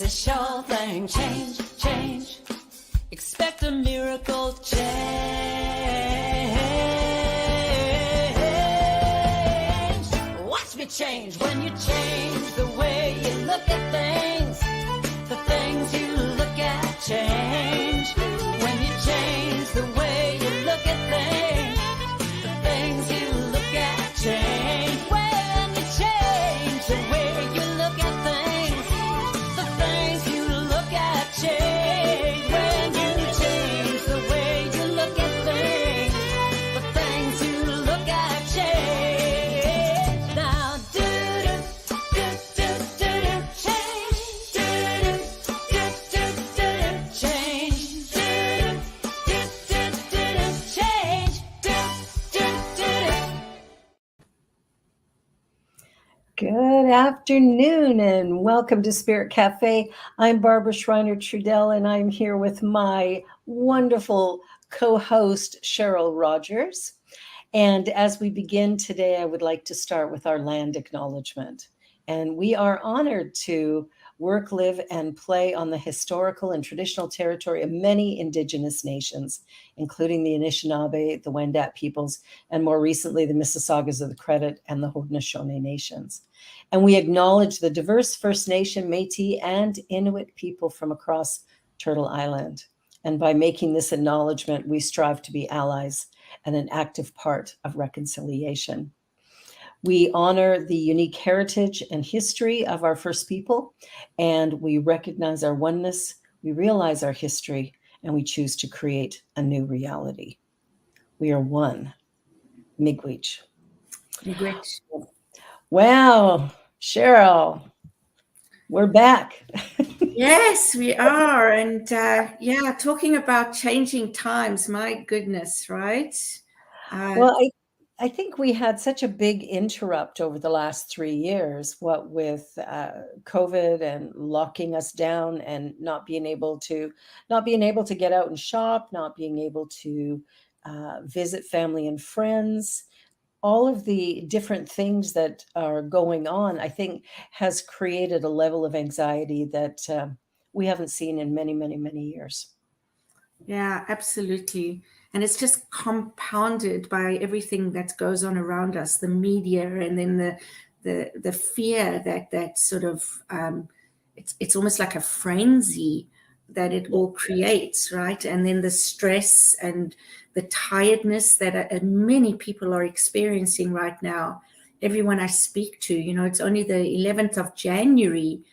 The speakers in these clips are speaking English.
a sure thing. Change, change. Expect a miracle change. Watch me change when you change the way you look at things. The things you look at change. When you change the way you look at things, the things you look at change. When you change the way you look at things, the things you look at change. When you change the way you look at things, the things you look at change. Now do change. Good afternoon and welcome to Spirit Cafe. I'm Barbara Schreiner Trudell and I'm here with my wonderful co-host Cheryl Rogers. And as we begin today, I would like to start with our land acknowledgement. And we are honored to work, live, and play on the historical and traditional territory of many Indigenous nations, including the Anishinaabe, the Wendat peoples, and more recently, the Mississaugas of the Credit and the Haudenosaunee nations. And we acknowledge the diverse First Nation, Métis, and Inuit people from across Turtle Island. And by making this acknowledgement, we strive to be allies and an active part of reconciliation. We honor the unique heritage and history of our First People, and we recognize our oneness, we realize our history, and we choose to create a new reality. We are one. Miigwech. Miigwech. Wow, Cheryl, we're back. Yes, we are. And talking about changing times, my goodness, right? Well, I think we had such a big interrupt over the last 3 years, what with COVID and locking us down and not being able to get out and shop, not being able to visit family and friends. All of the different things that are going on, I think, has created a level of anxiety that we haven't seen in many, many, many years. Yeah, absolutely. And it's just compounded by everything that goes on around us, the media, and then the fear that sort of it's almost like a frenzy that it all creates, right? And then the stress and the tiredness that many people are experiencing right now. Everyone I speak to, it's only the 11th of January.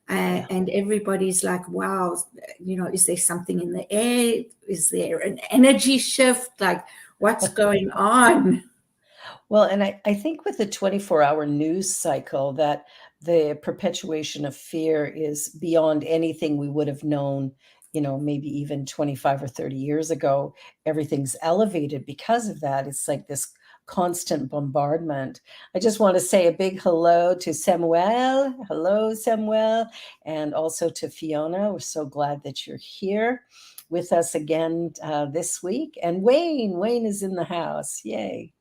And everybody's like, wow, is there something in the air? Is there an energy shift? Like, what's going on? Well, and I think with the 24-hour news cycle that the perpetuation of fear is beyond anything we would have known, maybe even 25 or 30 years ago. Everything's elevated because of that. It's like this constant bombardment. I just want to say a big hello to Samuel. Hello, Samuel. And also to Fiona. We're so glad that you're here with us again this week. And Wayne is in the house. Yay.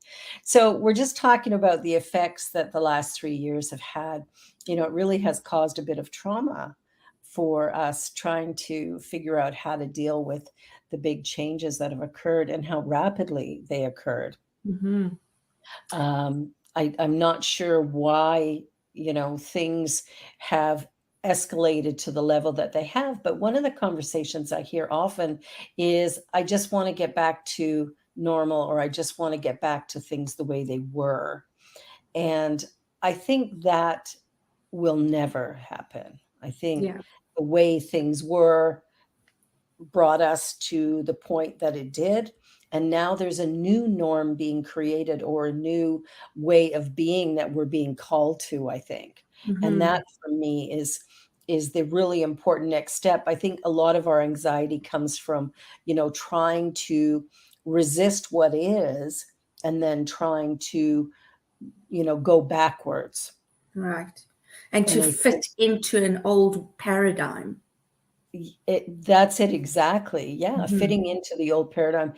So we're just talking about the effects that the last 3 years have had. It really has caused a bit of trauma for us trying to figure out how to deal with the big changes that have occurred and how rapidly they occurred. Mm-hmm. I'm not sure why, things have escalated to the level that they have. But one of the conversations I hear often is, I just want to get back to normal, or I just want to get back to things the way they were. And I think that will never happen. I think the way things were brought us to the point that it did. And now there's a new norm being created, or a new way of being that we're being called to, I think. Mm-hmm. And that for me is the really important next step. I think a lot of our anxiety comes from, trying to resist what is and then trying to, go backwards. Right. And to fit into an old paradigm. That's it exactly. Yeah. Mm-hmm. Fitting into the old paradigm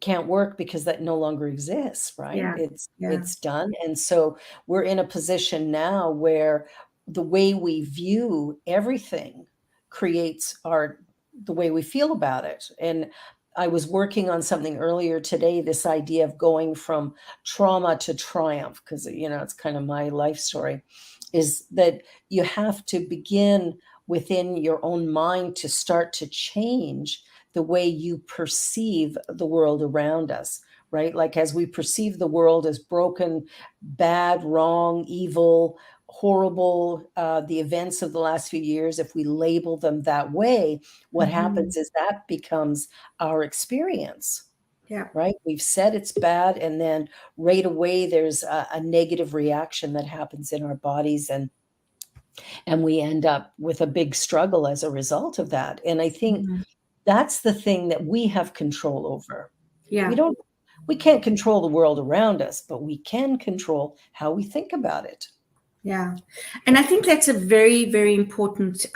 can't work because that no longer exists, right? Yeah. It's done. And so we're in a position now where the way we view everything creates the way we feel about it. And I was working on something earlier today, this idea of going from trauma to triumph, because, it's kind of my life story, is that you have to begin within your own mind to start to change the way you perceive the world around us, right? Like, as we perceive the world as broken, bad, wrong, evil, horrible, the events of the last few years, if we label them that way, what happens is that becomes our experience. Yeah. Right. We've said it's bad, and then right away there's a negative reaction that happens in our bodies, and we end up with a big struggle as a result of that. And I think that's the thing that we have control over. Yeah. We can't control the world around us, but we can control how we think about it. Yeah. And I think that's a very, very important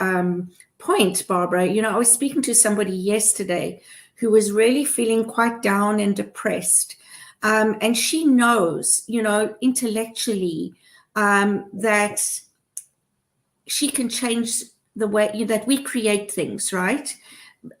point, Barbara. I was speaking to somebody yesterday who was really feeling quite down and depressed. And she knows, intellectually, that she can change the way that we create things, right?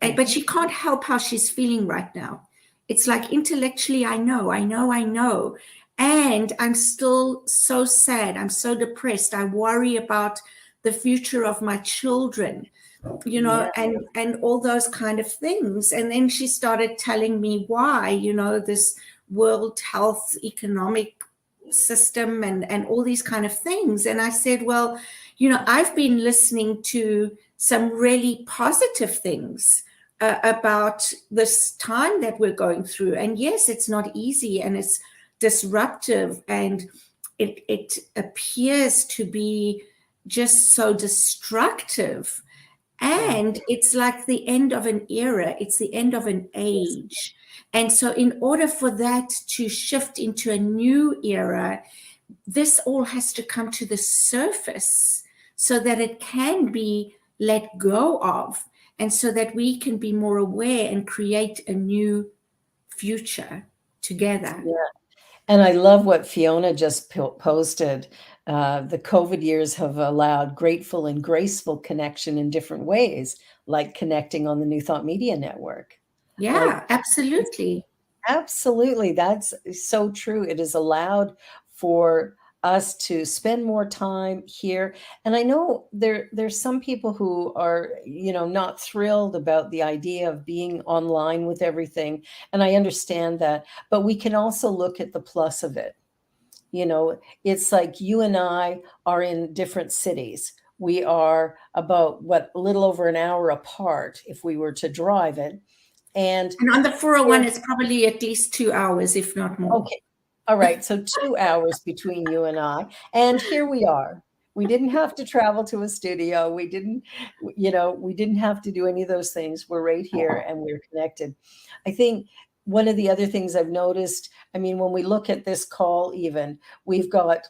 But she can't help how she's feeling right now. It's like, intellectually, I know. And I'm still so sad. I'm so depressed. I worry about the future of my children, and all those kind of things. And then she started telling me why, this World Health Economic System and all these kind of things. And I said, well, I've been listening to some really positive things about this time that we're going through. And yes, it's not easy, and it's disruptive, and it appears to be just so destructive, and it's like the end of an era, it's the end of an age. And so in order for that to shift into a new era, this all has to come to the surface so that it can be let go of, and so that we can be more aware and create a new future together. Yeah. And I love what Fiona just posted. The COVID years have allowed grateful and graceful connection in different ways, like connecting on the New Thought Media Network. Yeah, absolutely. Absolutely. That's so true. It has allowed for us to spend more time here. And I know there's some people who are, not thrilled about the idea of being online with everything. And I understand that, but we can also look at the plus of it. It's like you and I are in different cities. We are about a little over an hour apart if we were to drive it. And on the 401, it's probably at least 2 hours, if not more. Okay. All right. So 2 hours between you and I. And here we are. We didn't have to travel to a studio. We didn't have to do any of those things. We're right here and we're connected. I think one of the other things I've noticed, when we look at this call, even we've got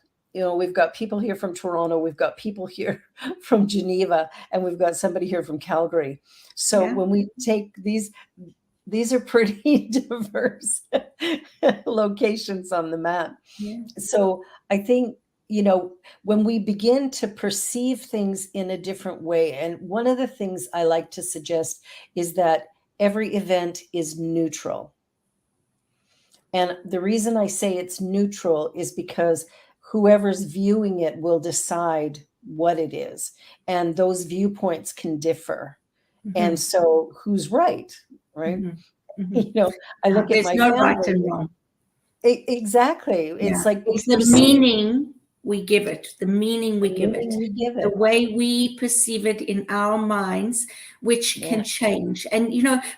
people here from Toronto, we've got people here from Geneva, and we've got somebody here from Calgary. So when we take these are pretty diverse locations on the map. Yeah. So I think, when we begin to perceive things in a different way, and one of the things I like to suggest is that every event is neutral. And the reason I say it's neutral is because whoever's viewing it will decide what it is. And those viewpoints can differ. Mm-hmm. And so who's right? Right. Mm-hmm. I look at my family. There's no right and wrong. Exactly. Yeah. It's like it's the meaning we give it, the meaning we give it, the way we perceive it in our minds, which can change. And,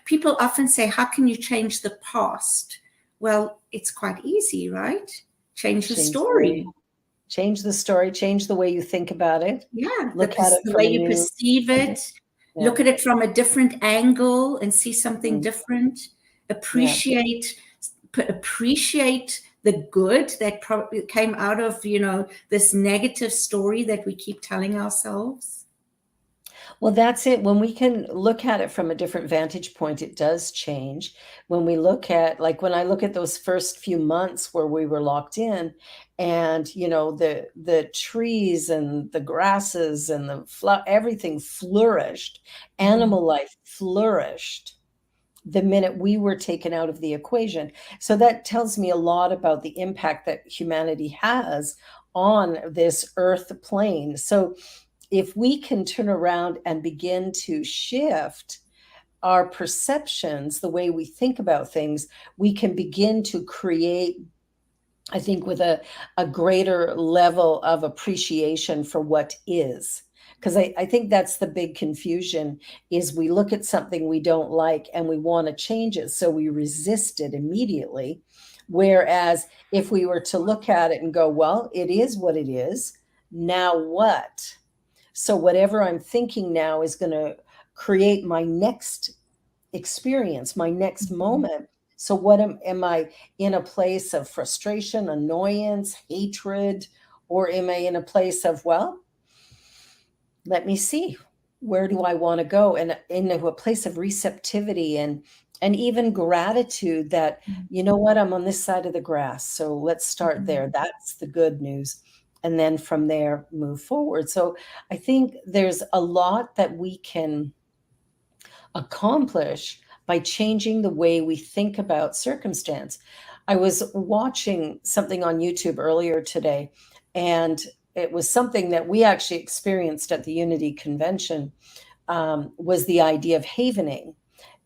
people often say, how can you change the past? Well, it's quite easy, right? Change the story. Change the story, change the way you think about it. Yeah. Look at it the way you perceive it. Yeah. Look at it from a different angle and see something different. Appreciate the good that probably came out of, this negative story that we keep telling ourselves. Well, that's it. When we can look at it from a different vantage point, it does change. When we look at, like, when I look at those first few months where we were locked in, and the trees and the grasses and everything flourished, animal life flourished the minute we were taken out of the equation. So that tells me a lot about the impact that humanity has on this earth plane. So if we can turn around and begin to shift our perceptions, the way we think about things, we can begin to create, I think, with a greater level of appreciation for what is. Because I think that's the big confusion, is we look at something we don't like and we want to change it, so we resist it immediately. Whereas if we were to look at it and go, well, it is what it is, now what? So whatever I'm thinking now is going to create my next experience, my next moment. So what am I in a place of frustration, annoyance, hatred, or am I in a place of, well, let me see, where do I want to go? And into a place of receptivity and even gratitude that, you know what, I'm on this side of the grass. So let's start there. That's the good news. And then from there, move forward. So I think there's a lot that we can accomplish by changing the way we think about circumstance. I was watching something on YouTube earlier today, and it was something that we actually experienced at the Unity Convention, was the idea of havening.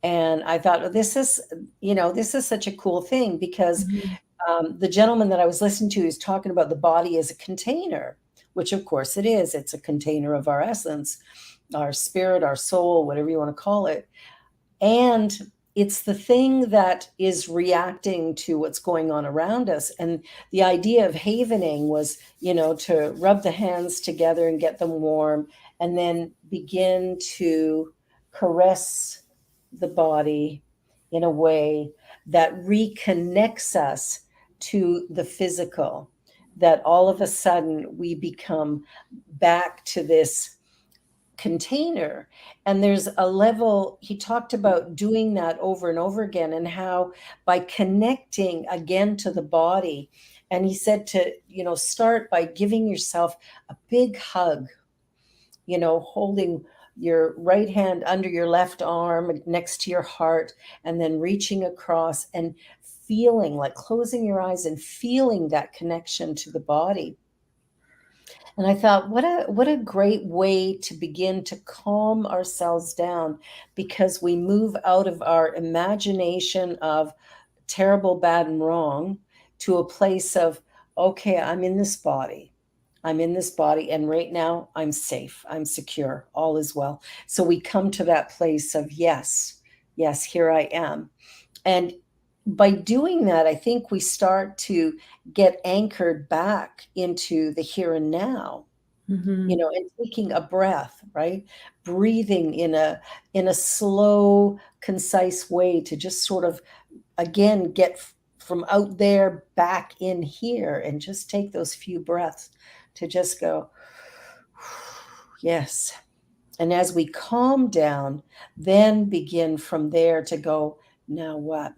And I thought, oh, this is such a cool thing, because the gentleman that I was listening to is talking about the body as a container, which of course it is. It's a container of our essence, our spirit, our soul, whatever you want to call it. And it's the thing that is reacting to what's going on around us. And the idea of havening was, to rub the hands together and get them warm, and then begin to caress the body in a way that reconnects us to the physical, that all of a sudden we become back to this container. And there's a level, he talked about doing that over and over again, and how by connecting again to the body, and he said to, start by giving yourself a big hug, holding your right hand under your left arm next to your heart, and then reaching across and feeling, like closing your eyes and feeling that connection to the body. And I thought, what a great way to begin to calm ourselves down, because we move out of our imagination of terrible, bad, and wrong to a place of, okay, I'm in this body. And right now I'm safe. I'm secure. All is well. So we come to that place of, yes, here I am. And by doing that, I think we start to get anchored back into the here and now, and taking a breath, right? Breathing in a slow, concise way to just sort of, again, get from out there back in here, and just take those few breaths to just go, yes. And as we calm down, then begin from there to go, now what?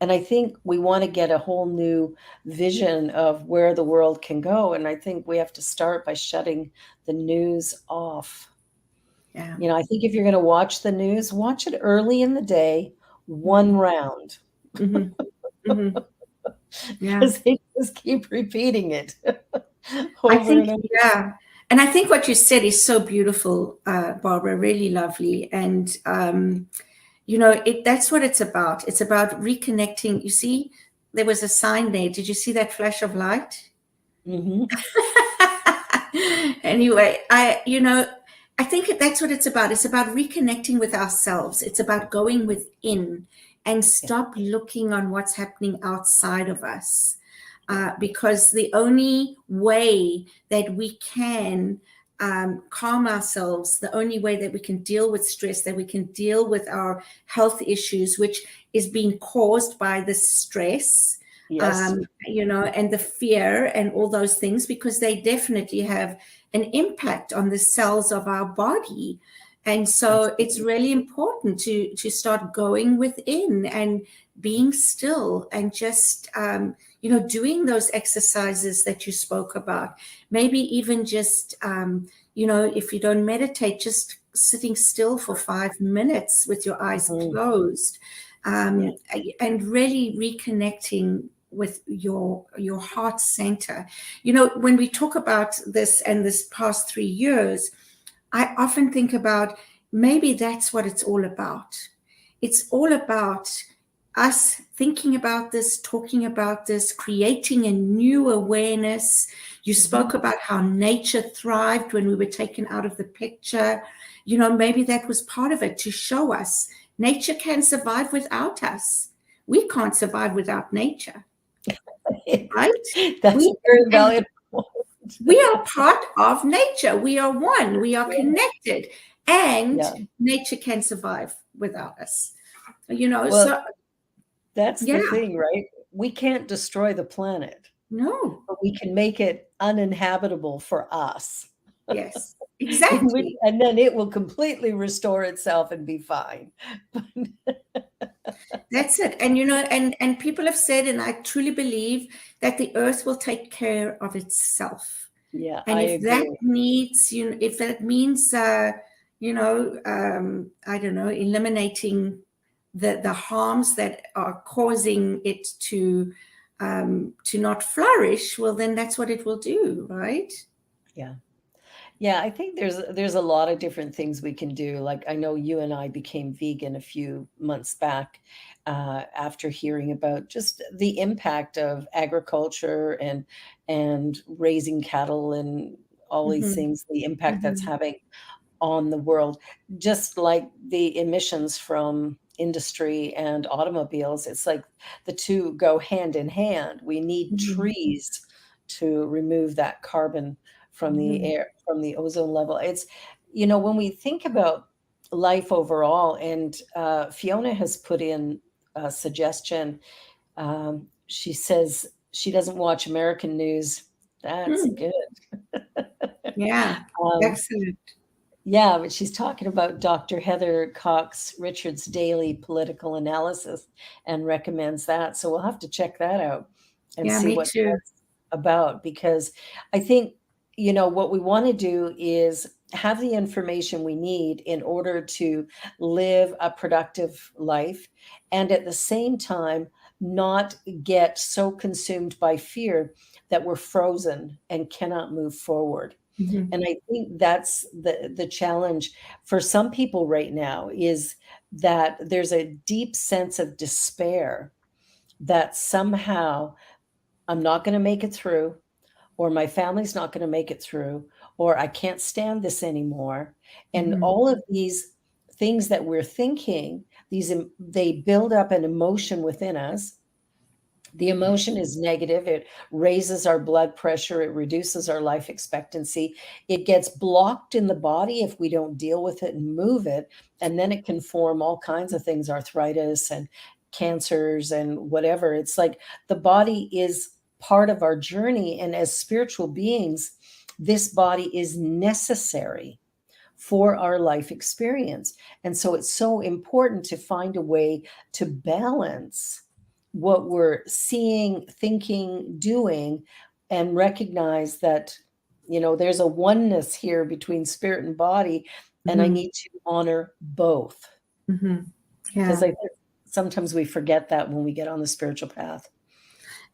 And I think we want to get a whole new vision of where the world can go. And I think we have to start by shutting the news off. Yeah. I think if you're going to watch the news, watch it early in the day, one round. Yeah. Because they just keep repeating it. Yeah. And I think what you said is so beautiful, Barbara, really lovely. And, that's what it's about. It's about reconnecting. You see, there was a sign there. Did you see that flash of light? Mm-hmm. Anyway, I think that's what it's about. It's about reconnecting with ourselves. It's about going within and stop looking on what's happening outside of us. Because the only way that we can calm ourselves, the only way that we can deal with stress, that we can deal with our health issues, which is being caused by the stress, Yes. And the fear and all those things, because they definitely have an impact on the cells of our body. And so it's really important to start going within and being still and just, doing those exercises that you spoke about. Maybe even just, if you don't meditate, just sitting still for 5 minutes with your eyes closed, and really reconnecting with your heart center. When we talk about this and this past 3 years, I often think about maybe that's what it's all about. It's all about us thinking about this, talking about this, creating a new awareness. You spoke about how nature thrived when we were taken out of the picture. Maybe that was part of it, to show us nature can survive without us. We can't survive without nature, right? That's very valuable. We are part of nature. We are one. We are connected, and nature can survive without us. Well, that's the thing, right? We can't destroy the planet. No, but we can make it uninhabitable for us. Yes, exactly. And then it will completely restore itself and be fine. That's it. And and people have said, and I truly believe, that the earth will take care of itself. Yeah. And I if agree. that needs, if that means I don't know, eliminating the harms that are causing it to not flourish, well, then that's what it will do, right? Yeah, I think there's a lot of different things we can do. Like, I know you and I became vegan a few months back after hearing about just the impact of agriculture and raising cattle and all these things, the impact that's having on the world, just like the emissions from industry and automobiles. It's like the two go hand in hand. We need trees to remove that carbon from the air, from the ozone level. It's, when we think about life overall, and Fiona has put in a suggestion. She says she doesn't watch American news. That's good. Yeah, excellent. Yeah, but she's talking about Dr. Heather Cox Richards' daily political analysis and recommends that. So we'll have to check that out and see what that's about, because I think, what we want to do is have the information we need in order to live a productive life, and at the same time not get so consumed by fear that we're frozen and cannot move forward. And I think that's the challenge for some people right now, is that there's a deep sense of despair that somehow I'm not going to make it through, or my family's not going to make it through, or I can't stand this anymore. And all of these things that we're thinking, they build up an emotion within us. The emotion is negative. It raises our blood pressure. It reduces our life expectancy. It gets blocked in the body if we don't deal with it and move it. And then it can form all kinds of things, arthritis and cancers and whatever. It's like the body is part of our journey. And as spiritual beings, this body is necessary for our life experience. And so it's so important to find a way to balance what we're seeing, thinking, doing, and recognize that, there's a oneness here between spirit and body, and I need to honor both. Because I think sometimes we forget that when we get on the spiritual path.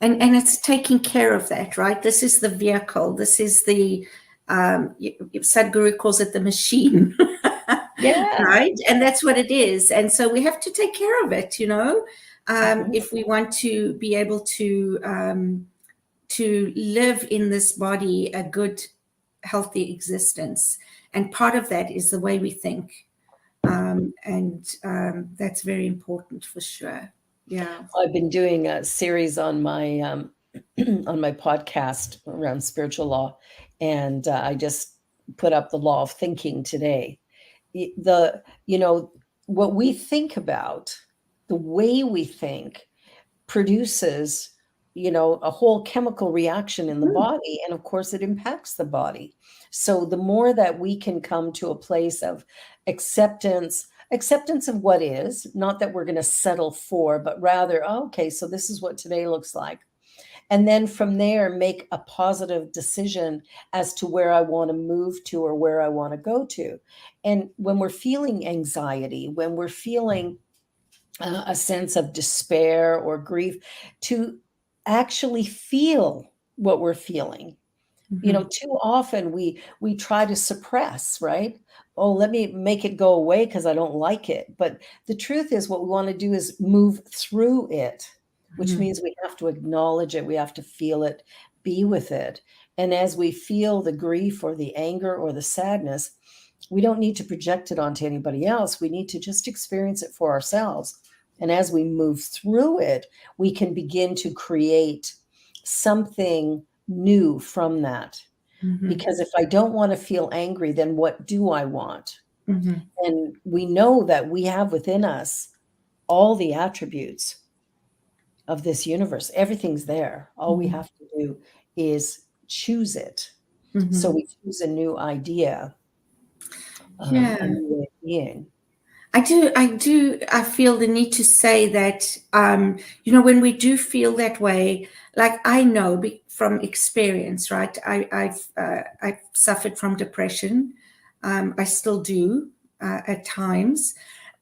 And it's taking care of that, right? This is the vehicle. This is the, Sadhguru calls it the machine. Yeah. Right? And that's what it is. And so we have to take care of it, if we want to be able to live in this body a good, healthy existence. And part of that is the way we think. And that's very important for sure. Yeah. I've been doing a series on my on my podcast around spiritual law, and I just put up the law of thinking today. What we think about, the way we think, produces a whole chemical reaction in the body, and of course it impacts the body. So the more that we can come to a place of acceptance of what is, not that we're going to settle for, but rather, oh, okay, so this is what today looks like. And then from there, make a positive decision as to where I want to move to or where I want to go to. And when we're feeling anxiety, when we're feeling a sense of despair or grief, to actually feel what we're feeling. Too often we try to suppress, right? Oh, let me make it go away because I don't like it. But the truth is, what we want to do is move through it, which means we have to acknowledge it, we have to feel it, be with it. And as we feel the grief or the anger or the sadness, we don't need to project it onto anybody else. We need to just experience it for ourselves. And as we move through it, we can begin to create something new from that. Because if I don't want to feel angry, then what do I want? And we know that we have within us all the attributes of this universe. Everything's there. All we have to do is choose it. So we choose a new idea, a new way of being. I feel the need to say that, when we do feel that way, like I know from experience, right? I've suffered from depression. I still do at times.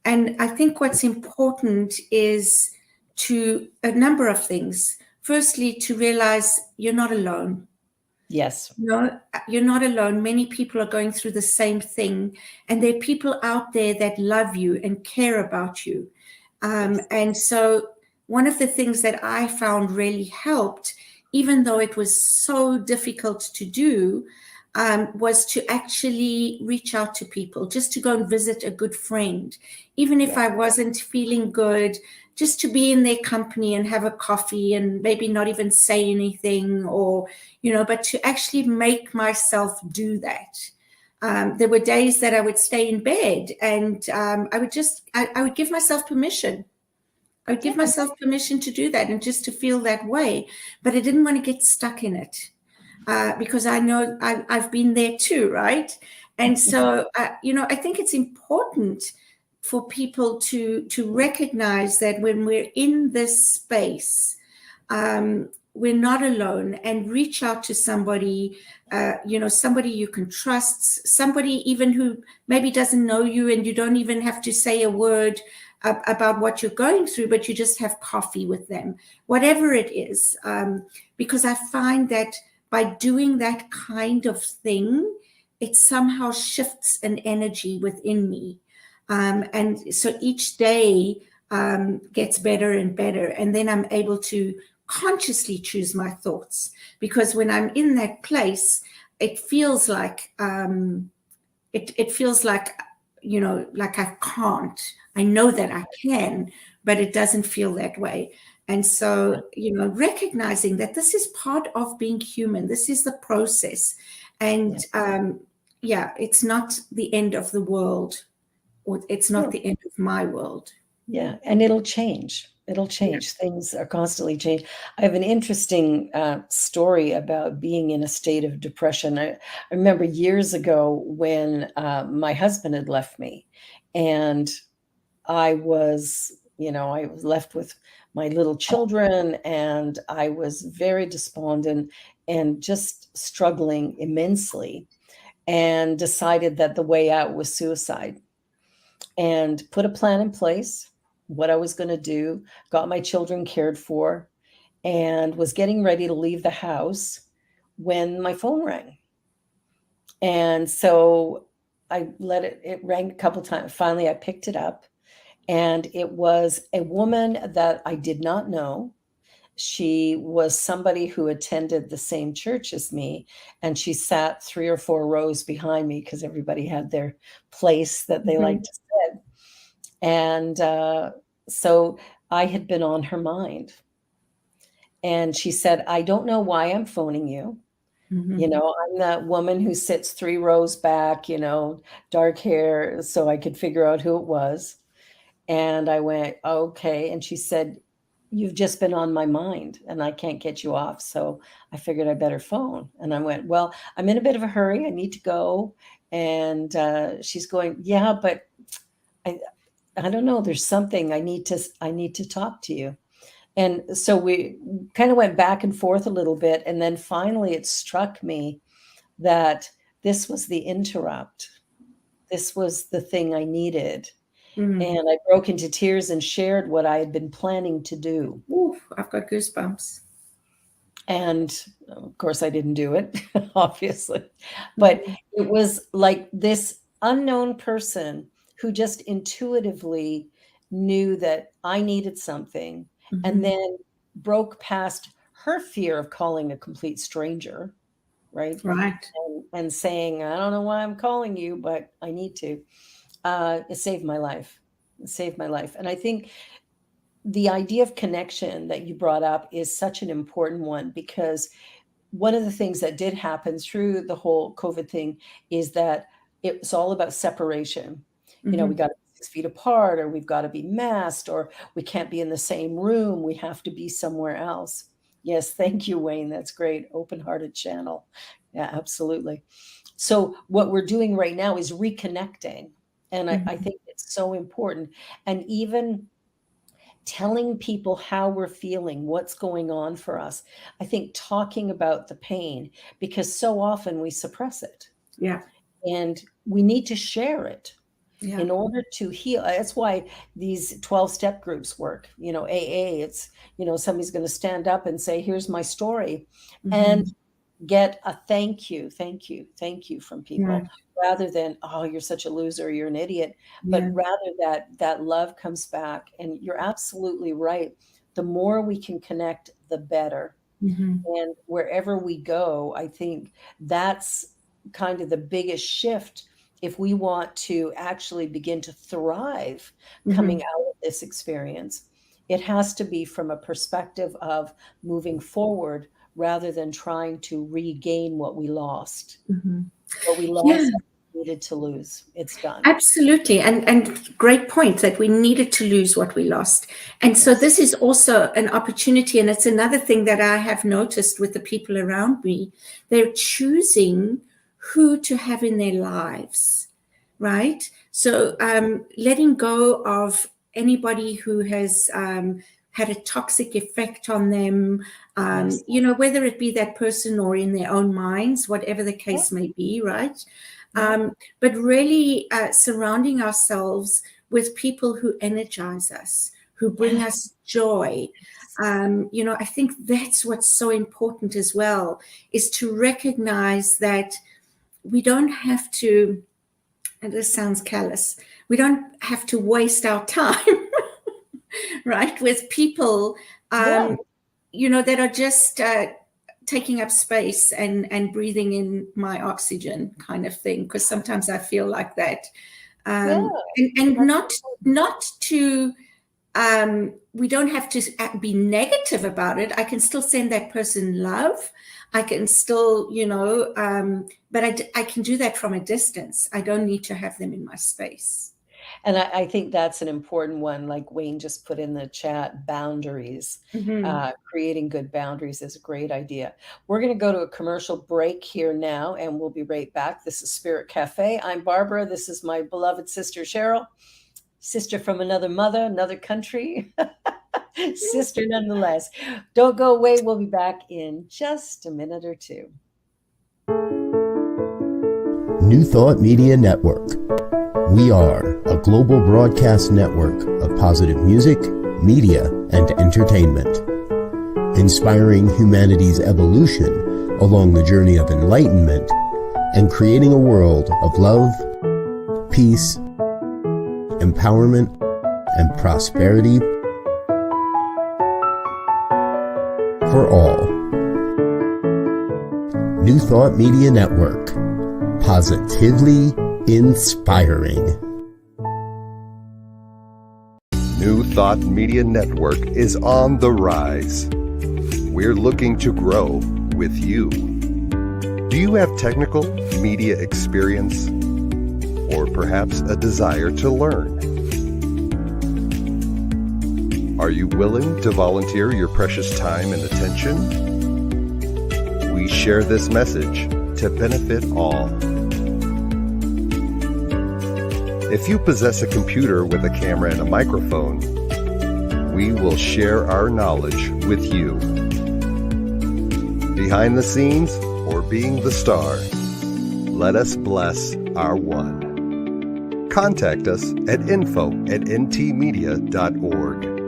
And I think what's important is a number of things. Firstly, to realize you're not alone. Yes. No, you're not alone. Many people are going through the same thing, and there are people out there that love you and care about you. And so one of the things that I found really helped, even though it was so difficult to do, was to actually reach out to people, just to go and visit a good friend. Even if I wasn't feeling good, just to be in their company and have a coffee and maybe not even say anything, or, but to actually make myself do that. There were days that I would stay in bed and I would give myself permission. I would give myself permission to do that and just to feel that way. But I didn't want to get stuck in it because I know I've been there too, right? And so, I think it's important for people to recognize that when we're in this space, we're not alone, and reach out to somebody, somebody you can trust, somebody even who maybe doesn't know you, and you don't even have to say a word about what you're going through, but you just have coffee with them, whatever it is. Because I find that by doing that kind of thing, it somehow shifts an energy within me. And so each day gets better and better. And then I'm able to consciously choose my thoughts, because when I'm in that place, it feels like, it feels like, like I can't. I know that I can, but it doesn't feel that way. And so, recognizing that this is part of being human, this is the process. And it's not the end of the world. Or it's not the end of my world. Yeah, and it'll change. It'll change. Yeah. Things are constantly changing. I have an interesting story about being in a state of depression. I remember years ago when my husband had left me, and I was left with my little children, and I was very despondent and just struggling immensely, and decided that the way out was suicide. And put a plan in place, what I was going to do, got my children cared for, and was getting ready to leave the house when my phone rang. And so I it rang a couple times. Finally, I picked it up, and it was a woman that I did not know. She was somebody who attended the same church as me, and she sat 3 or 4 rows behind me because everybody had their place that they liked to sit. And so I had been on her mind. And she said, I don't know why I'm phoning you. I'm that woman who sits 3 rows back, dark hair, so I could figure out who it was. And I went, okay. And she said, you've just been on my mind and I can't get you off. So I figured I better phone. And I went, well, I'm in a bit of a hurry. I need to go. And she's going, yeah, but I don't know. There's something I need to talk to you. And so we kind of went back and forth a little bit. And then finally it struck me that this was the interrupt. This was the thing I needed. Mm. And I broke into tears and shared what I had been planning to do. Ooh, I've got goosebumps. And of course I didn't do it, obviously. But it was like this unknown person who just intuitively knew that I needed something, Mhm. and then broke past her fear of calling a complete stranger, right? Right. And saying, I don't know why I'm calling you, but I need to. It saved my life. It saved my life. And I think the idea of connection that you brought up is such an important one, because one of the things that did happen through the whole COVID thing is that it was all about separation. You know, we got to be 6 feet apart, or we've got to be masked, or we can't be in the same room. We have to be somewhere else. Yes, thank you, Wayne. That's great. Open-hearted channel. Yeah, absolutely. So what we're doing right now is reconnecting. And I think it's so important. And even telling people how we're feeling, what's going on for us. I think talking about the pain, because so often we suppress it. Yeah. And we need to share it. Yeah. In order to heal. That's why these 12-step groups work. You know, AA, it's, you know, somebody's going to stand up and say, here's my story, and get a thank you from people, Yeah. rather than, oh, you're such a loser, you're an idiot. But Yeah. rather that love comes back. And you're absolutely right. The more we can connect, the better. Mhm. And wherever we go, I think that's kind of the biggest shift. If we want to actually begin to thrive coming out of this experience, it has to be from a perspective of moving forward rather than trying to regain what we lost. What we lost, Yeah. we needed to lose. It's done. Absolutely. And great point that we needed to lose what we lost. And so this is also an opportunity. And it's another thing that I have noticed with the people around me. They're choosing who to have in their lives, right? So letting go of anybody who has had a toxic effect on them, Yes. you know, whether it be that person or in their own minds, whatever the case may be, right? But really surrounding ourselves with people who energize us, who bring us joy. You know, I think that's what's so important as well, is to recognize that we don't have to, and this sounds callous, we don't have to waste our time, right, with people, you know, that are just taking up space and breathing in my oxygen kind of thing, because sometimes I feel like that. And not to, we don't have to be negative about it. I can still send that person love. I can still, you know, but I can do that from a distance. I don't need to have them in my space. And I think that's an important one, like Wayne just put in the chat, boundaries. Creating good boundaries is a great idea. We're going to go to a commercial break here now, and we'll be right back. This is Spirit Cafe. I'm Barbara. This is my beloved sister, Cheryl. Sister from another mother, another country. Sister nonetheless. Don't go away. We'll be back in just a minute or two. New Thought Media Network. We are a global broadcast network of positive music, media, and entertainment, inspiring humanity's evolution along the journey of enlightenment and creating a world of love, peace, empowerment, and prosperity for all. New Thought Media Network. Positively inspiring. New Thought Media Network is on the rise. We're looking to grow with you. Do you have technical media experience? Or perhaps a desire to learn? Are you willing to volunteer your precious time and attention? We share this message to benefit all. If you possess a computer with a camera and a microphone, we will share our knowledge with you. Behind the scenes or being the star, let us bless our one. Contact us at info@ntmedia.org.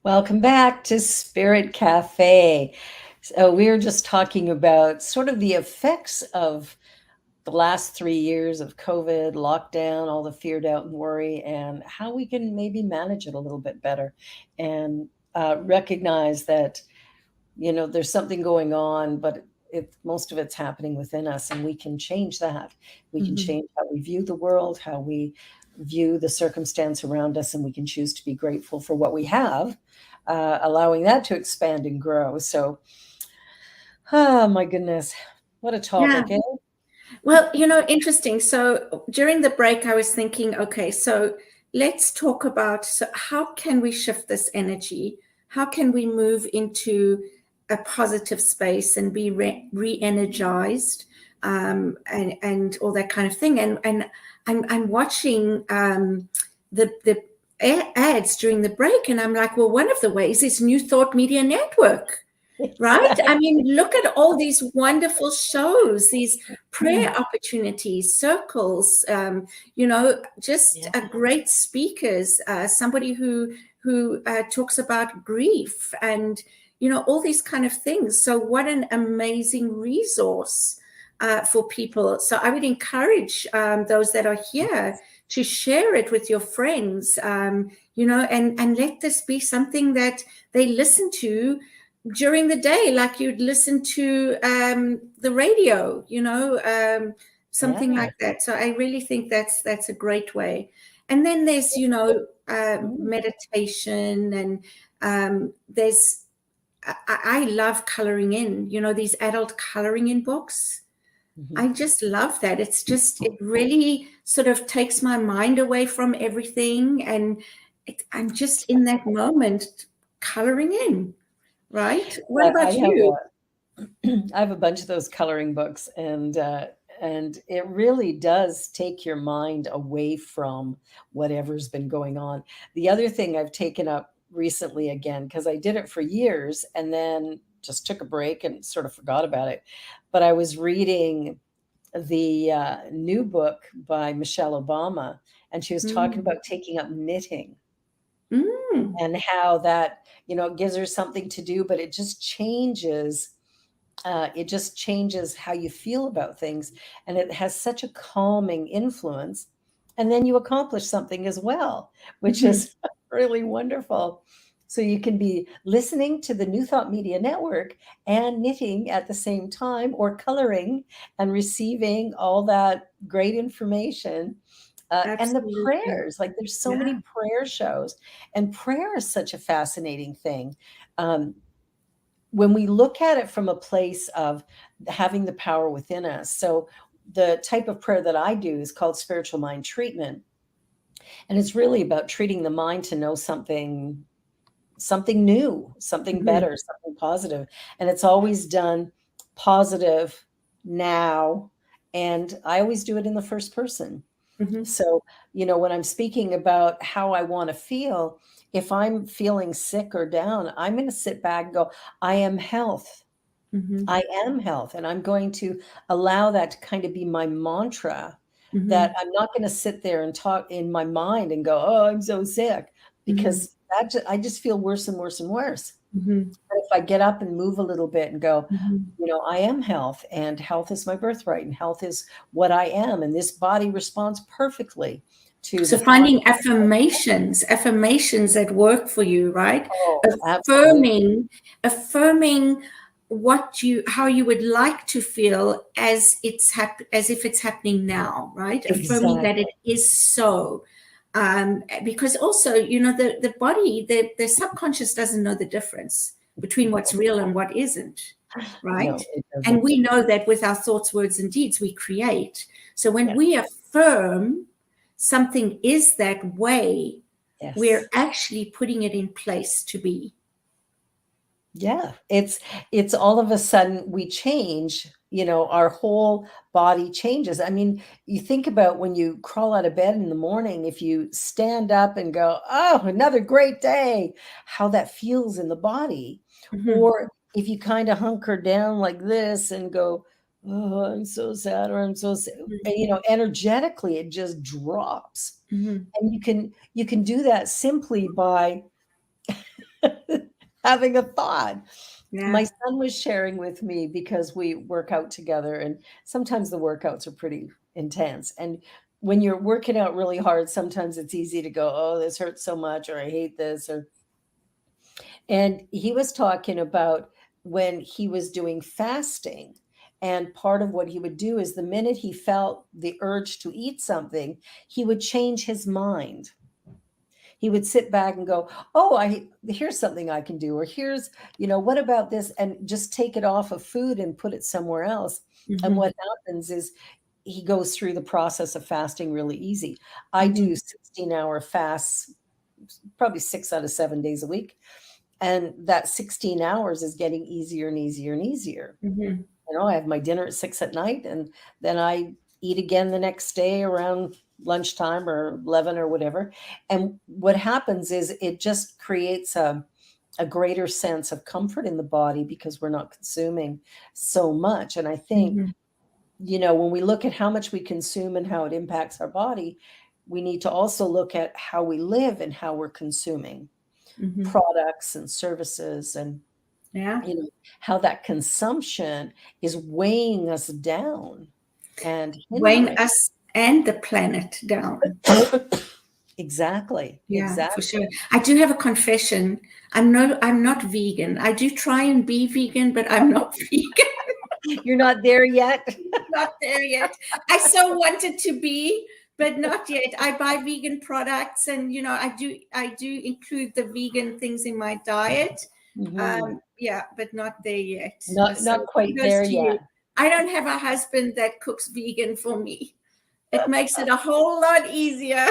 Welcome back to Spirit Cafe. So we're just talking about sort of the effects of the last 3 years of COVID, lockdown, all the fear, doubt, and worry, and how we can maybe manage it a little bit better and recognize that, there's something going on, but most of it's happening within us, and we can change that. We can change how we view the world, how we view the circumstance around us, and we can choose to be grateful for what we have, allowing that to expand and grow. So, oh my goodness, what a topic. Yeah. Eh? Well, interesting. So during the break, I was thinking, okay, so let's talk about, so how can we shift this energy? How can we move into a positive space and be re-energized, and all that kind of thing? And I'm watching the ads during the break, and I'm like, well, one of the ways is New Thought Media Network. Right? I mean, look at all these wonderful shows, these prayer opportunities, circles, just great speakers, somebody who talks about grief and, all these kind of things. So what an amazing resource for people. So I would encourage those that are here to share it with your friends, and let this be something that they listen to during the day, like you'd listen to the radio, something like that. So I really think that's a great way. And then there's, meditation, and there's, I love coloring in, these adult coloring in books. I just love that. It really sort of takes my mind away from everything. And I'm just in that moment coloring in. Right. What about you? I have a bunch of those coloring books, and it really does take your mind away from whatever's been going on. The other thing I've taken up recently again, because I did it for years and then just took a break and sort of forgot about it. But I was reading the new book by Michelle Obama, and she was talking about taking up knitting. And how that, it gives her something to do, but it just changes how you feel about things. And it has such a calming influence. And then you accomplish something as well, which is really wonderful. So you can be listening to the New Thought Media Network and knitting at the same time, or coloring and receiving all that great information. And the prayers, like there's so many prayer shows, and prayer is such a fascinating thing. When we look at it from a place of having the power within us. So the type of prayer that I do is called spiritual mind treatment. And it's really about treating the mind to know something new, something better, something positive. And it's always done positive now. And I always do it in the first person. So, when I'm speaking about how I want to feel, if I'm feeling sick or down, I'm going to sit back and go, I am health. I am health. And I'm going to allow that to kind of be my mantra, that I'm not going to sit there and talk in my mind and go, oh, I'm so sick, because I just feel worse and worse and worse. Mhm. But if I get up and move a little bit and go, Mhm. I am health, and health is my birthright, and health is what I am, and this body responds perfectly to So the thought. finding affirmations that work for you, right? Oh, absolutely. Affirming how you would like to feel as as if it's happening now, right? Affirming that Exactly. it is so. Because also, the body, the subconscious doesn't know the difference between what's real and what isn't, right? No, it And doesn't. we know that with our thoughts, words, and deeds, we create. So when Yeah. we affirm something is that way, Yes. we're actually putting it in place to be. Yeah. It's all of a sudden we change, our whole body changes. I mean, you think about when you crawl out of bed in the morning, if you stand up and go, "Oh, another great day," how that feels in the body. Mhm. Or if you kind of hunker down like this and go, "Oh, I'm so sad," or "I'm so sad," and, energetically it just drops. Mhm. And you can do that simply by having a thought. My Yeah. son was sharing with me because we work out together, and sometimes the workouts are pretty intense. And when you're working out really hard, sometimes it's easy to go, "Oh, this hurts so much," or "I hate this," and he was talking about when he was doing fasting. And part of what he would do is the minute he felt the urge to eat something, he would change his mind. He would sit back and go, "Oh, here's something I can do," or "Here's, what about this?" And just take it off of food and put it somewhere else. And Mhm. what happens is he goes through the process of fasting really easy. I do Mhm. 16-hour fasts, probably 6 out of 7 days a week. And that 16 hours is getting easier and easier and easier. Mhm. I have my dinner at 6 at night, and then I eat again the next day around lunchtime or 11 or whatever. And what happens is it just creates a greater sense of comfort in the body because we're not consuming so much. And I think, Mhm. when we look at how much we consume and how it impacts our body, we need to also look at how we live and how we're consuming Mhm. products and services, and Yeah. how that consumption is weighing us down and Weighing hindering. us and the planet down. Exactly, Yeah, for exactly. sure. I do have a confession. I'm not vegan. I do try and be vegan, but I'm not vegan. You're not there yet? Not there yet. I so wanted to be, but not yet. I buy vegan products, and I do include the vegan things in my diet. Mhm. Yeah, but not there yet. Not So quite kudos there to you. yet. I don't have a husband that cooks vegan for me. It makes it a whole lot easier.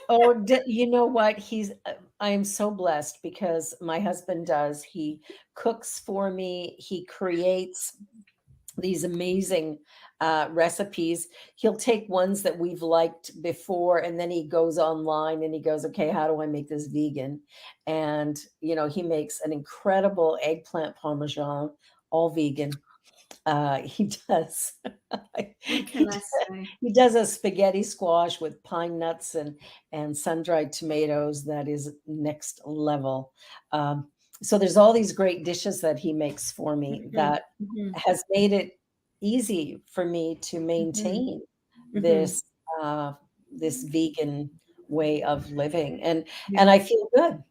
Oh, you know what? I am so blessed because my husband does. He cooks for me. He creates these amazing recipes. He'll take ones that we've liked before, and then he goes online and he goes, "Okay, how do I make this vegan?" And he makes an incredible eggplant parmesan, all vegan. He does. What he, can I does say? he does a spaghetti squash with pine nuts and sun-dried tomatoes that is next level. So there's all these great dishes that he makes for me Mhm, that mhm, has made it easy for me to mhm, maintain mhm. this uh, this vegan way of living, and Yeah, I feel good.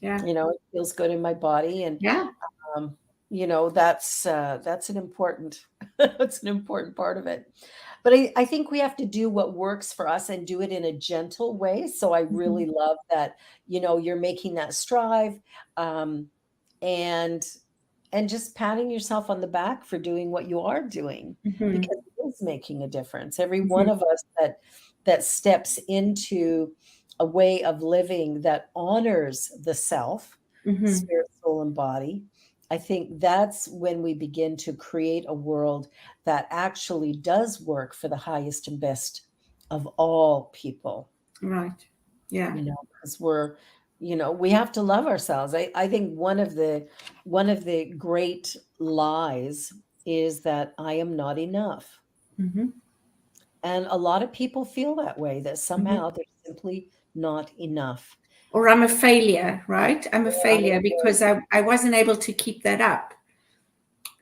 yeah, It feels good in my body, and yeah. um, that's an important that's an important part of it. But I think we have to do what works for us and do it in a gentle way. So I really Mhm, love that, you're making that strive, um, and just patting yourself on the back for doing what you are doing, mhm, because it is making a difference. Every one mhm, of us that steps into a way of living that honors the self, mhm. spirit, soul, and body. I think that's when we begin to create a world that actually does work for the highest and best of all people, Right. Yeah. because we have to love ourselves. I think one of the great lies is that I am not enough. Mhm, And a lot of people feel that way, that mhm, somehow they're simply not enough. Or I'm a failure, right? I'm a Yeah, failure because I wasn't able to keep that up,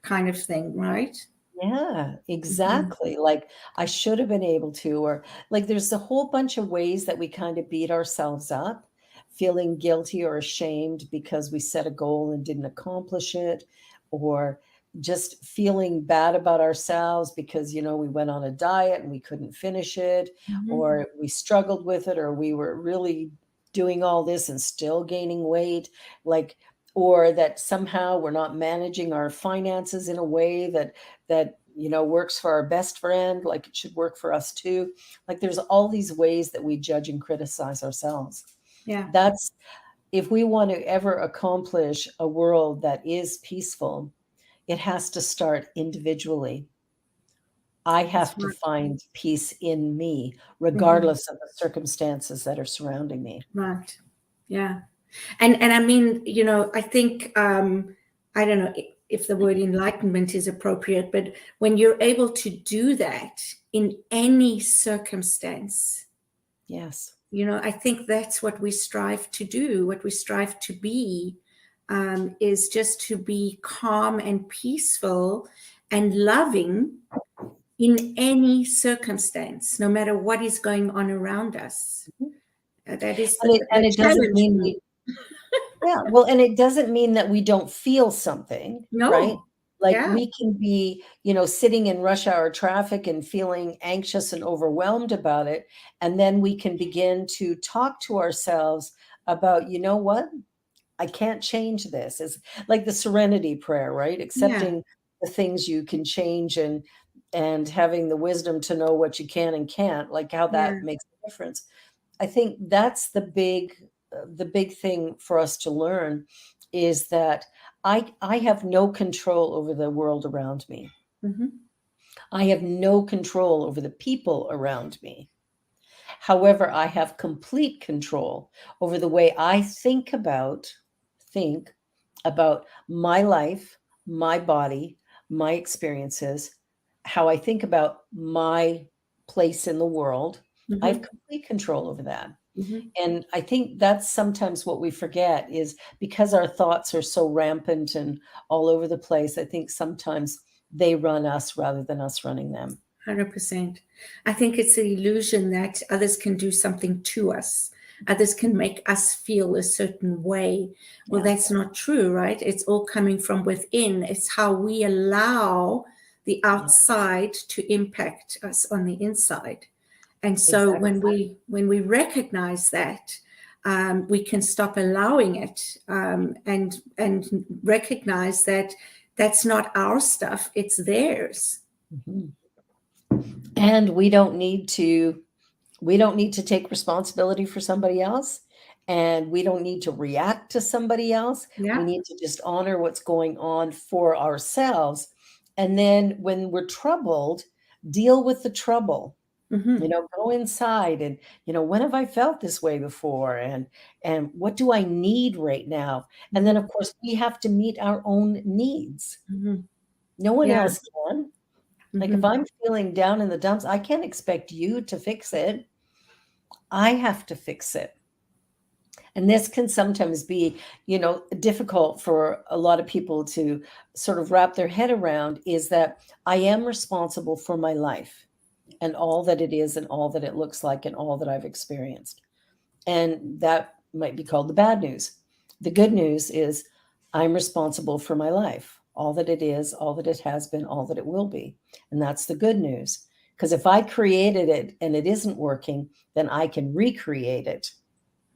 kind of thing, right? yeah, Mhm. exactly. Like I should have been able to, or like there's a whole bunch of ways that we kind of beat ourselves up, feeling guilty or ashamed because we set a goal and didn't accomplish it, or just feeling bad about ourselves because, we went on a diet and we couldn't finish it, Mhm. or we struggled with it, or we were really doing all this and still gaining weight. Like, or that somehow we're not managing our finances in a way that works for our best friend, like it should work for us too. Like there's all these ways that we judge and criticize ourselves. Yeah, That's if we want to ever accomplish a world that is peaceful, it has to start individually. I that's have to right. find peace in me, Mhm. regardless of the circumstances that are surrounding me. Right. Yeah. And I mean, I think I don't know if the word enlightenment is appropriate, but when you're able to do that in any circumstance, Yes. I think that's what we strive to do. What we strive to be is just to be calm and peaceful and loving in any circumstance, no matter what is going on around us. That is And the it doesn't challenge. mean Yeah, well, and it doesn't mean that we don't feel something, right? No, Like yeah, we can be, sitting in rush hour traffic and feeling anxious and overwhelmed about it. And then we can begin to talk to ourselves about, you know what? I can't change this. It's like the serenity prayer, right? yeah, Accepting the things you can change and having the wisdom to know what you can and can't, like how yeah. that makes a difference. I think that's the big thing for us to learn is that I have no control over the world around me. Mhm. I have no control over the people around me. However, I have complete control over the way I think about my life, my body, my experiences, how I think about my place in the world. I have Mhm. complete control over that. Mhm. And I think that's sometimes what we forget is because our thoughts are so rampant and all over the place, I think sometimes they run us rather than us running them. 100%. I think it's the illusion that others can do something to us. Others can make us feel a certain way. Well, Yeah, that's not true, right? It's all coming from within. It's how we allow the yeah, outside to impact us on the inside. And so exactly. when we recognize that, we can stop allowing it, and recognize that that's not our stuff; it's theirs. Mhm. And we don't need to take responsibility for somebody else, and we don't need to react to somebody else. We Yeah. need to just honor what's going on for ourselves. And then when we're troubled, deal with the trouble. Hmm. Go inside and, when have I felt this way before? And what do I need right now? And then Hmm. of course we have to meet our own needs. Hmm. No one Yeah. else can. Like if Hmm. I'm feeling down in the dumps, I can't expect you to fix it. I have to fix it. And this can sometimes be, difficult for a lot of people to sort of wrap their head around is that I am responsible for my life and all that it is and all that it looks like and all that I've experienced. And that might be called the bad news. The good news is I'm responsible for my life, all that it is, all that it has been, all that it will be. And that's the good news. Because if I created it and it isn't working, then I can recreate it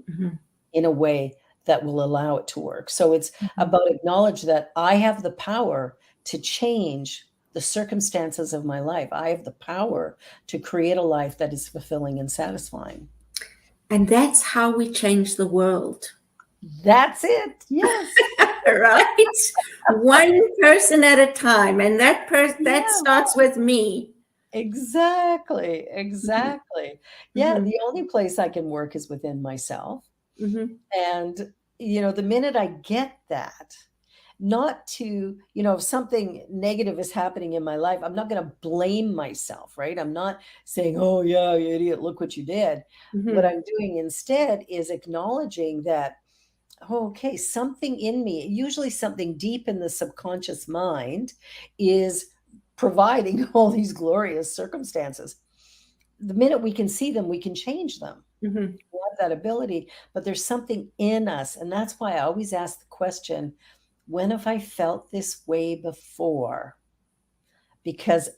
Hmm. in a way that will allow it to work. So it's Hmm. about acknowledge that I have the power to change the circumstances of my life. I have the power to create a life that is fulfilling and satisfying. And that's how we change the world, That's it. Yes. right? One person at a time, and that Yeah, starts with me. exactly. Hmm. Exactly. Yeah, Hmm. the only place I can work is within myself. Hmm. And, the minute I get that, not to, if something negative is happening in my life, I'm not going to blame myself, right? I'm not saying, oh, yeah, you idiot, look what you did. What I'm doing instead is acknowledging that, okay, something in me, usually something deep in the subconscious mind, is providing all these glorious circumstances. The minute we can see them, we can change them. We have that ability, but there's something in us. And that's why I always ask the question, when have I felt this way before? Because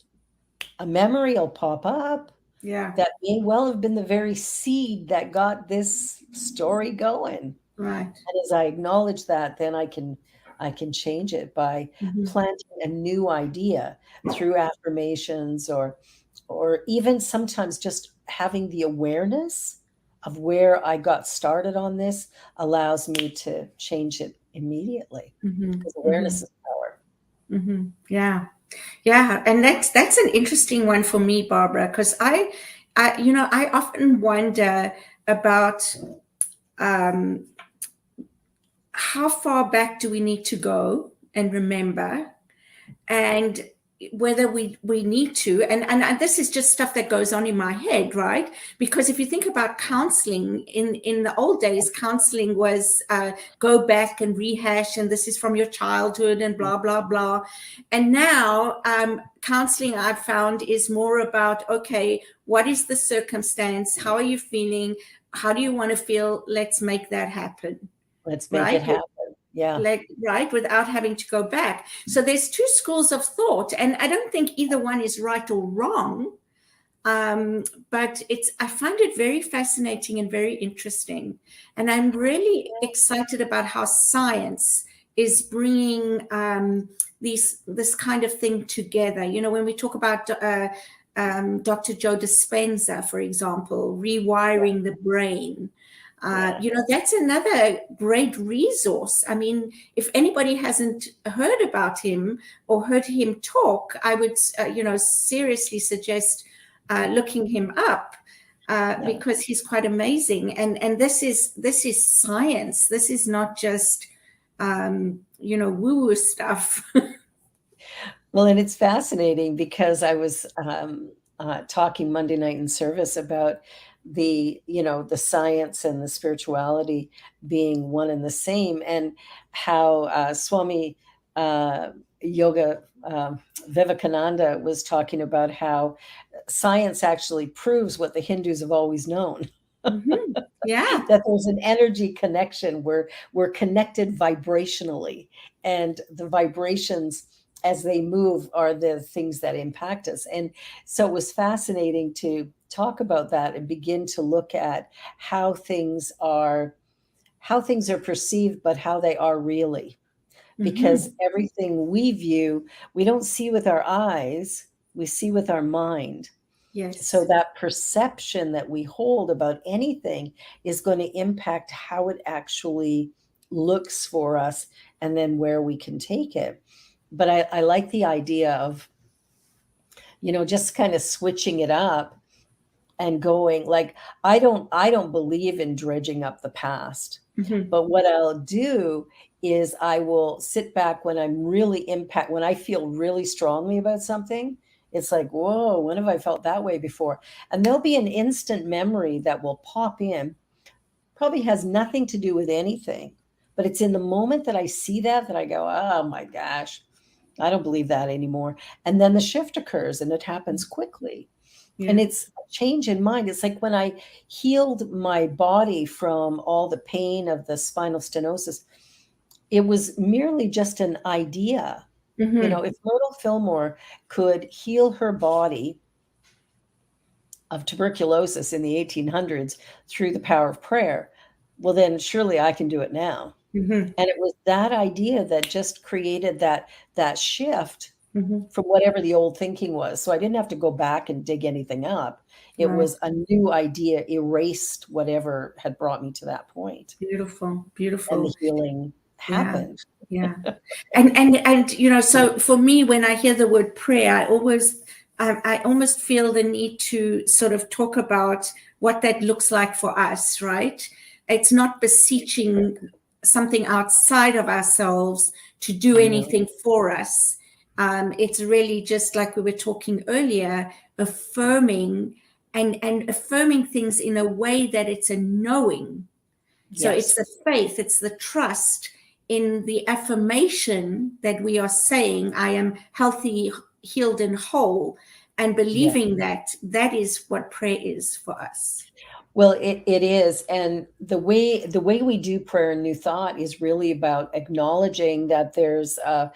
a memory will pop up that may well have been the very seed that got this story going. Right. And as I acknowledge that, then I can change it by planting a new idea through affirmations, or even sometimes just having the awareness of where I got started on this allows me to change it immediately, because awareness is power. Yeah. And that's an interesting one for me, Barbara, because I often wonder about how far back do we need to go and remember, and whether we need to, and this is just stuff that goes on in my head, right? Because if you think about counseling, in the old days, counseling was go back and rehash, and this is from your childhood and blah, blah, blah. And now counseling, I've found, is more about, okay, what is the circumstance? How are you feeling? How do you want to feel? Let's make that happen. Let's make it happen. Yeah. Right, without having to go back. So there's two schools of thought, and I don't think either one is right or wrong. But I find it very fascinating and very interesting. And I'm really excited about how science is bringing this kind of thing together. When we talk about Dr. Joe Dispenza, for example, rewiring the brain, that's another great resource. I mean, if anybody hasn't heard about him or heard him talk, I would, seriously suggest looking him up, because he's quite amazing. And this is science. This is not just, woo-woo stuff. Well, and it's fascinating because I was talking Monday night in service about the science and the spirituality being one and the same, and how Swami Yoga Vivekananda was talking about how science actually proves what the Hindus have always known. Yeah. That there's an energy connection where we're connected vibrationally, and the vibrations as they move are the things that impact us. And so it was fascinating to talk about that and begin to look at how things are perceived, but how they are really. Because everything we view, we don't see with our eyes, we see with our mind. Yes. So that perception that we hold about anything is going to impact how it actually looks for us, and then where we can take it. But I like the idea of, just kind of switching it up and going, like, I don't believe in dredging up the past. But what I'll do is I will sit back when I'm really when I feel really strongly about something. It's like, whoa, when have I felt that way before? And there'll be an instant memory that will pop in, probably has nothing to do with anything, but it's in the moment that I see that I go, oh my gosh, I don't believe that anymore. And then the shift occurs, and it happens quickly. Yeah. And it's a change in mind. It's like when I healed my body from all the pain of the spinal stenosis, it was merely just an idea. If Myrtle Fillmore could heal her body of tuberculosis in the 1800s through the power of prayer, well, then surely I can do it now. And it was that idea that just created that shift from whatever the old thinking was. So I didn't have to go back and dig anything up. It was a new idea, erased whatever had brought me to that point. Beautiful. And the healing happened. Yeah. And so for me, when I hear the word prayer, I almost feel the need to sort of talk about what that looks like for us, right? It's not beseeching something outside of ourselves to do Mhm. anything for us. It's really just like we were talking earlier, affirming and affirming things in a way that it's a knowing. So it's Yes. the faith, it's the trust in the affirmation that we are saying, I am healthy, healed, and whole, and believing that that is what prayer is for us. Well, it is. And the way we do prayer in New Thought is really about acknowledging that there's a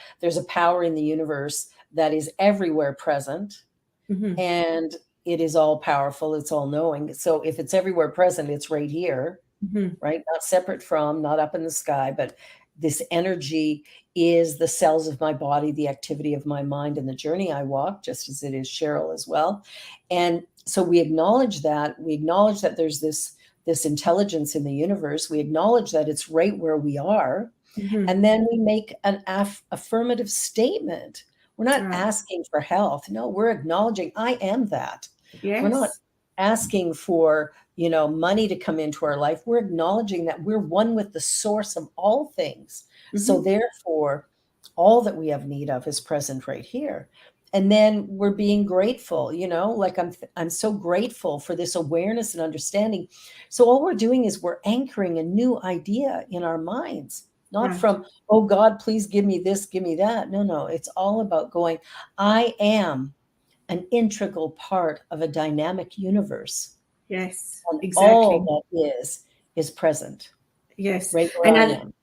power in the universe that is everywhere present, Mhm. and it is all powerful, it's all knowing. So if it's everywhere present, it's right here, Mhm. right? Not separate from, not up in the sky, but this energy is the cells of my body, the activity of my mind, and the journey I walk, just as it is Cheryl as well. And so we acknowledge that. We acknowledge that there's this intelligence in the universe. We acknowledge that it's right where we are. Mhm. And then we make an affirmative statement. We're not Right. asking for health. No, we're acknowledging I am that. We're not Yes. asking for, money to come into our life. We're acknowledging that we're one with the source of all things. So Mhm. therefore, all that we have need of is present right here. And then we're being grateful, like I'm so grateful for this awareness and understanding. So all we're doing is we're anchoring a new idea in our minds, not Right. from, oh God, please give me this, give me that. No, it's all about going, I am an integral part of a dynamic universe. Yes. And Exactly. all that is present Yes. right where And I am.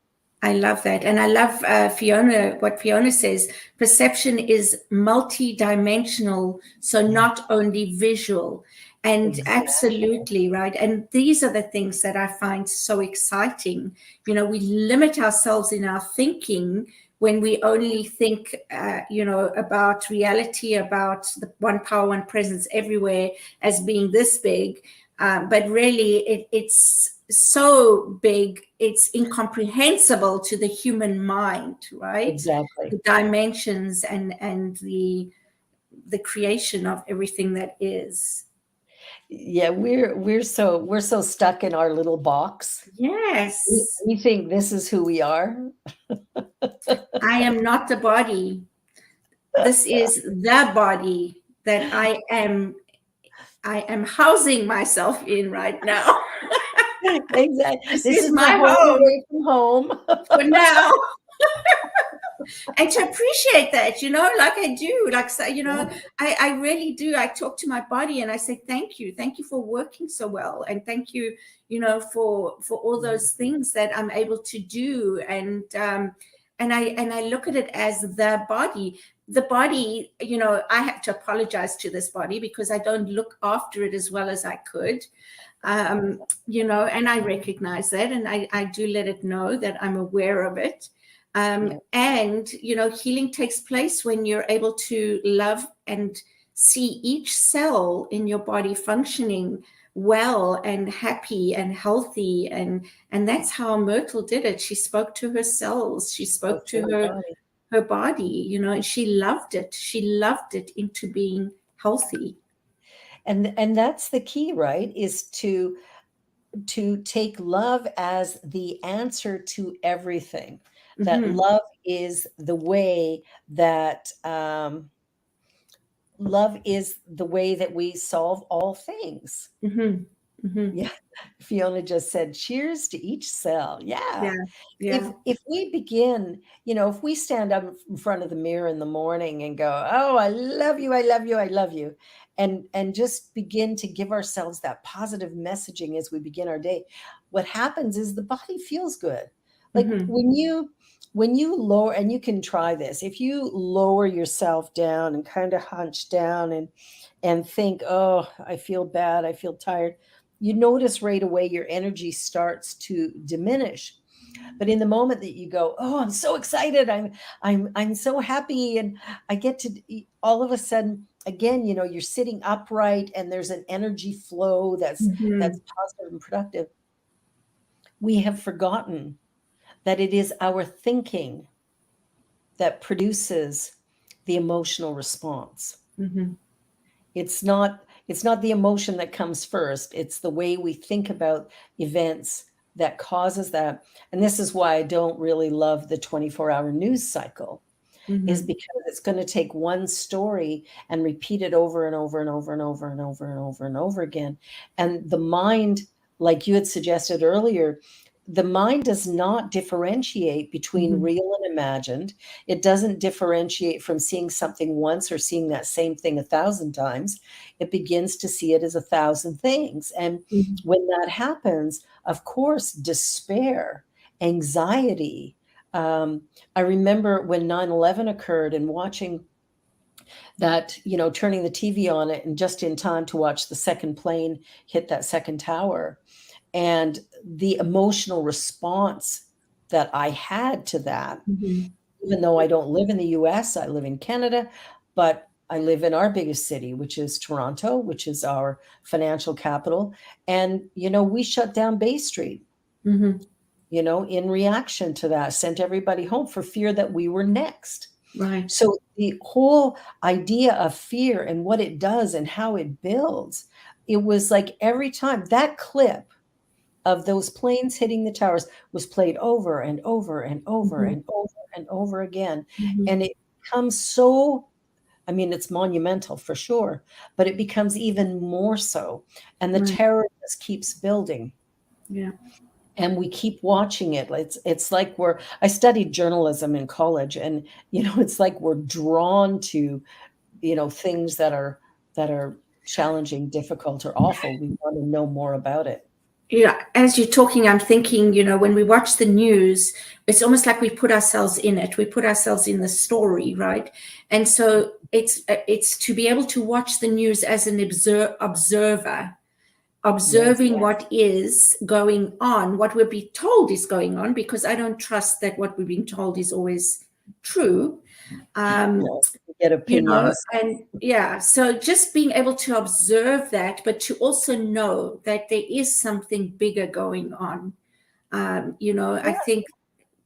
I love that. And I love Fiona, what Fiona says, perception is multi-dimensional, so not only visual. And Exactly. absolutely, right. And these are the things that I find so exciting. We limit ourselves in our thinking when we only think, about reality, about the one power, one presence everywhere as being this big. But really, it's so big, it's incomprehensible to the human mind, right? Exactly. The dimensions and the creation of everything that is. Yeah, we're so stuck in our little box. Yes. We think this is who we are. I am not the body. This is the body that I am housing myself in right now. Exactly. This This is is my my home home away from home. for now. And to appreciate that, like I do, like, so, I really do. I talk to my body and I say, thank you for working so well. And thank you, for all those things that I'm able to do. And I look at it as the body, I have to apologize to this body because I don't look after it as well as I could. And I recognize that. And I do let it know that I'm aware of it. And healing takes place when you're able to love and see each cell in your body functioning well and happy and healthy, and that's how Myrtle did it. She spoke to her cells, she spoke to her body, and she loved it into being healthy. And that's the key, right? Is to take love as the answer to everything. That Mm-hmm. love is the way that we solve all things. Mm-hmm. Mm-hmm. Yeah. Fiona just said, cheers to each cell. Yeah. Yeah. If we begin, if we stand up in front of the mirror in the morning and go, oh, I love you, I love you, I love you, and just begin to give ourselves that positive messaging as we begin our day, what happens is the body feels good. Like Mm-hmm. when you lower, and you can try this, if you lower yourself down and kind of hunch down and think, oh, I feel bad, I feel tired, you notice right away your energy starts to diminish. But in the moment that you go, oh, I'm so excited, I'm so happy, and I get to, all of a sudden, again, you're sitting upright and there's an energy flow that's Mm-hmm. positive and productive. We have forgotten that it is our thinking that produces the emotional response. Mm-hmm. It's not the emotion that comes first. It's the way we think about events that causes that. And this is why I don't really love the 24-hour news cycle, is because it's going to take one story and repeat it over and over and over and over and over and over and over again. And the mind, like you had suggested earlier, the mind does not differentiate between real and imagined. It doesn't differentiate from seeing something once or seeing that same thing 1,000 times. It begins to see it as 1,000 things. And when that happens, of course, despair, anxiety. I remember when 9/11 occurred and watching that, turning the TV on it and just in time to watch the second plane hit that second tower. And the emotional response that I had to that, even though I don't live in the US, I live in Canada, but I live in our biggest city, which is Toronto, which is our financial capital. And, we shut down Bay Street, in reaction to that, sent everybody home for fear that we were next. Right. So the whole idea of fear and what it does and how it builds, it was like every time that clip of those planes hitting the towers was played over and over and over and over and over again. And it becomes so, it's monumental for sure, but it becomes even more so. And the terror just keeps building. Yeah. And we keep watching it. It's like I studied journalism in college, and, it's like we're drawn to, things that are challenging, difficult, or awful. We want to know more about it. Yeah, as you're talking, I'm thinking, when we watch the news, it's almost like we put ourselves in it. We put ourselves in the story, right? And so it's to be able to watch the news as an observer, observing what is going on, what we're being told is going on, because I don't trust that what we're being told is always true. Get opinions. So just being able to observe that, but to also know that there is something bigger going on, I think,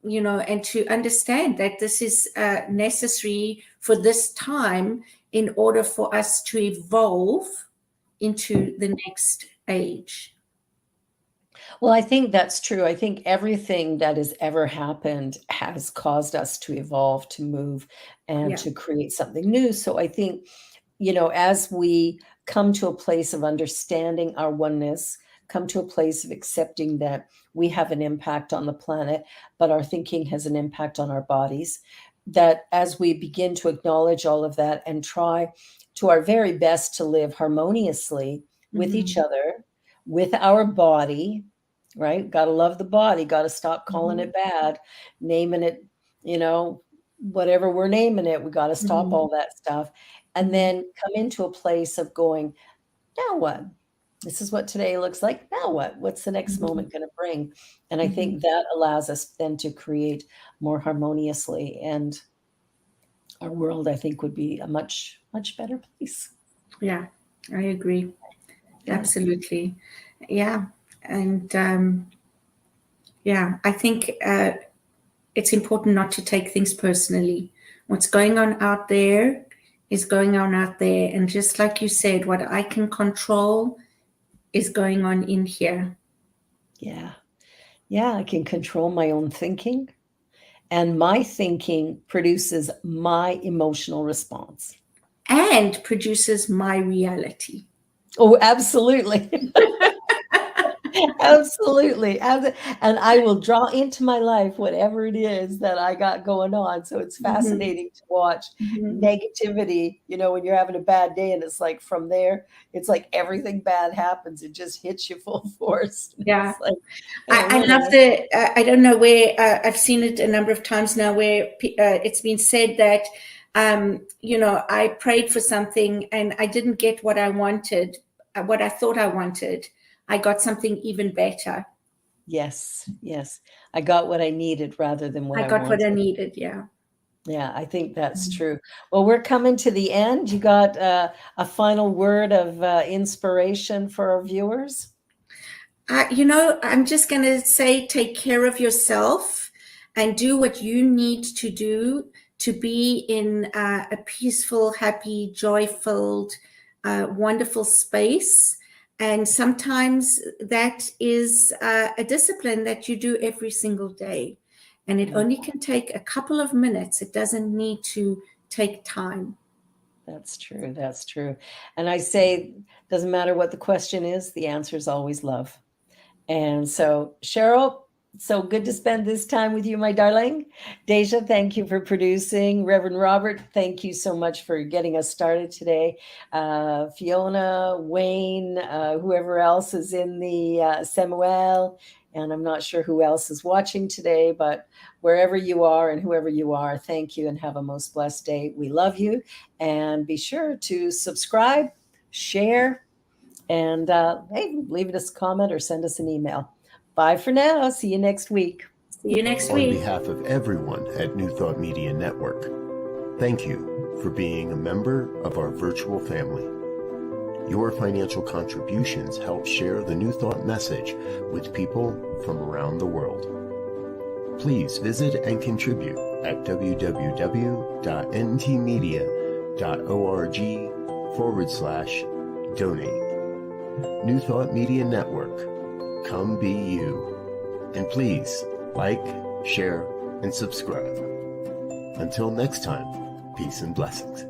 and to understand that this is necessary for this time in order for us to evolve into the next age. Well, I think that's true. I think everything that has ever happened has caused us to evolve, to move, and to create something new. So I think, as we come to a place of understanding our oneness, come to a place of accepting that we have an impact on the planet, but our thinking has an impact on our bodies, that as we begin to acknowledge all of that and try to our very best to live harmoniously with each other, with our body, right? Got to love the body, got to stop calling it bad, naming it, whatever we're naming it, we got to stop all that stuff. And then come into a place of going, now what? This is what today looks like. Now what? What's the next moment going to bring? And I think that allows us then to create more harmoniously. And our world, I think, would be a much, much better place. Yeah, I agree. Absolutely. Yeah. And I think it's important not to take things personally. What's going on out there is going on out there. And just like you said, what I can control is going on in here. Yeah. Yeah, I can control my own thinking. And my thinking produces my emotional response. And produces my reality. Oh, absolutely. Absolutely. And I will draw into my life whatever it is that I got going on. So it's fascinating to watch negativity, when you're having a bad day, and it's like from there, it's like everything bad happens. It just hits you full force. Yeah. Like, I love I don't know where, I've seen it a number of times now where it's been said that, I prayed for something and I didn't get what I wanted, what I thought I wanted. I got something even better. Yes. I got what I needed rather than what I got wanted. what I needed. Yeah. Yeah, I think that's true. Well, we're coming to the end. You got a final word of inspiration for our viewers? I'm just going to say, take care of yourself and do what you need to do to be in a peaceful, happy, joy-filled, wonderful space. And sometimes that is a discipline that you do every single day. And it only can take a couple of minutes. It doesn't need to take time. That's true. That's true. And I say, doesn't matter what the question is, the answer is always love. And so, Cheryl, so good to spend this time with you, my darling. Deja, thank you for producing. Reverend Robert, thank you so much for getting us started today. Fiona, Wayne, whoever else is in the Samuel, and I'm not sure who else is watching today, but wherever you are and whoever you are, thank you and have a most blessed day. We love you. And be sure to subscribe, share, and hey, leave us a comment or send us an email. Bye for now. See you next week. See you next On week. behalf of everyone at New Thought Media Network, thank you for being a member of our virtual family. Your financial contributions help share the New Thought message with people from around the world. Please visit and contribute at www.ntmedia.org/donate. New Thought Media Network. Come be you. And please like, share, and subscribe. Until next time, peace and blessings.